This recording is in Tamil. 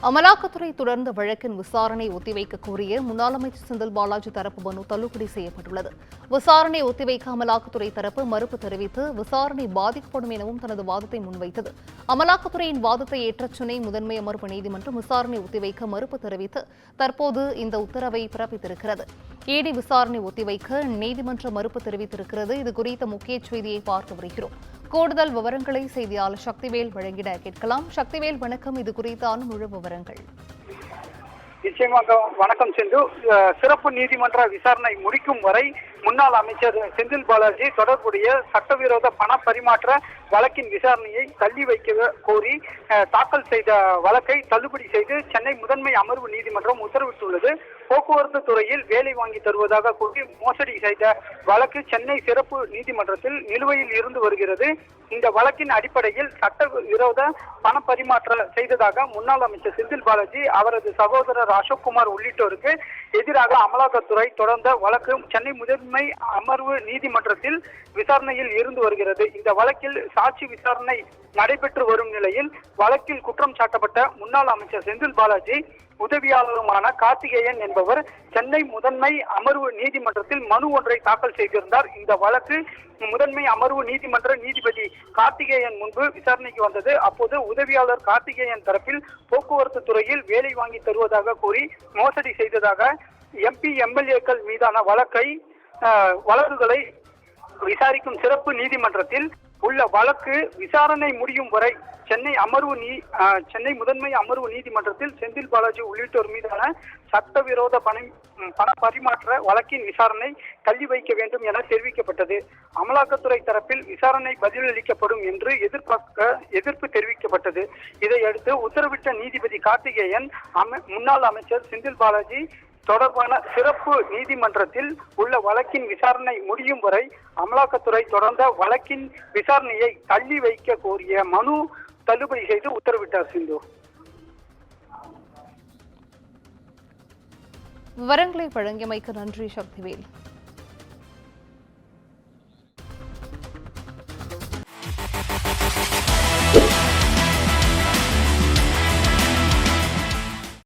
அமலாக்கத்துறை தொடர்ந்த வழக்கின் விசாரணை ஒத்திவைக்க கோரிய முன்னாள் அமைச்சர் செந்தில் பாலாஜி தரப்பு மனு தள்ளுபடி செய்யப்பட்டுள்ளது. விசாரணை ஒத்திவைக்க அமலாக்கத்துறை தரப்பு மறுப்பு தெரிவித்து விசாரணை பாதிக்கப்படும் எனவும் தனது வாதத்தை முன்வைத்தது. அமலாக்கத்துறையின் வாதத்தை ஏற்ற சென்னை முதன்மை அமர்வு நீதிமன்றம் விசாரணை ஒத்திவைக்க மறுப்பு தெரிவித்து தற்போது இந்த உத்தரவை பிறப்பித்திருக்கிறது. இடி விசாரணை ஒத்திவைக்க நீதிமன்ற மறுப்பு தெரிவித்திருக்கிறது. இது குறித்த முக்கிய செய்தியை பார்த்து வருகிறோம். கூடுதல் விவரங்களை செய்தியாளர் சக்திவேல் வழங்கிட கேட்கலாம். சக்திவேல், வணக்கம். இது குறித்தான முழு விவரங்கள். நிச்சயமாக வணக்கம் செந்து. சிறப்பு நீதிமன்ற விசாரணை முடிக்கும் வரை முன்னாள் அமைச்சர் செந்தில் பாலாஜி தொடர்புடைய சட்டவிரோத பண பரிமாற்ற வழக்கின் விசாரணையை தள்ளி வைக்க கோரி தாக்கல் செய்த வழக்கை தள்ளுபடி செய்து சென்னை முதன்மை அமர்வு நீதிமன்றம் உத்தரவிட்டுள்ளது. போக்குவரத்து துறையில் வேலை வாங்கி தருவதாக கூறி மோசடி செய்த வழக்கு சென்னை சிறப்பு நீதிமன்றத்தில் நிலுவையில் இருந்து வருகிறது. இந்த வழக்கின் அடிப்படையில் சட்டவிரோத பண பரிமாற்ற செய்ததாக முன்னாள் அமைச்சர் செந்தில் பாலாஜி, அவரது சகோதரர் அசோக்குமார் உள்ளிட்டோருக்கு எதிராக அமலாக்கத்துறை தொடர்ந்த வழக்கு சென்னை முதன்மை அமர்வு நீதிமன்றத்தில் விசாரணையில் இருந்து வருகிறது. இந்த வழக்கில் சாட்சி விசாரணை நடைபெற்று வரும் நிலையில் வழக்கில் குற்றம் சாட்டப்பட்ட முன்னாள் அமைச்சர் செந்தில் பாலாஜி உதவியாளருமான கார்த்திகேயன் என்பவர் சென்னை முதன்மை அமர்வு நீதிமன்றத்தில் மனு ஒன்றை தாக்கல் செய்திருந்தார். இந்த வழக்கு முதன்மை அமர்வு நீதிமன்ற நீதிபதி கார்த்திகேயன் முன்பு விசாரணைக்கு வந்தது. அப்போது உதவியாளர் கார்த்திகேயன் தரப்பில் போக்குவரத்து துறையில் வேலை வாங்கி தருவதாக கூறி மோசடி செய்ததாக எம்பி எம்எல்ஏக்கள் மீதான வழக்குகளை விசாரிக்கும் சிறப்பு நீதிமன்றத்தில் உள்ள வழக்கு விசாரணை முடியும் வரை சென்னை முதன்மை அமர்வு நீதிமன்றத்தில் செந்தில் பாலாஜி உள்ளிட்டோர் மீதான சட்டவிரோத பண பரிமாற்ற வழக்கின் விசாரணை தள்ளி வைக்க வேண்டும் என தெரிவிக்கப்பட்டது. அமலாக்கத்துறை தரப்பில் விசாரணை பதிலளிக்கப்படும் என்று எதிர்ப்பு தெரிவிக்கப்பட்டது. இதையடுத்து உத்தரவிட்ட நீதிபதி கார்த்திகேயன் முன்னாள் அமைச்சர் செந்தில் பாலாஜி தொடர்பான சிறப்பு நீதிமன்றத்தில் உள்ள வழக்கின் விசாரணை முடியும் வரை அமலாக்கத்துறை தொடர்ந்த வழக்கின் விசாரணையை தள்ளி வைக்க கோரிய மனு தள்ளுபடி செய்து உத்தரவிட்டார். சிந்து, விவரங்களை வழங்கியமைக்கு நன்றி சக்திவேல்.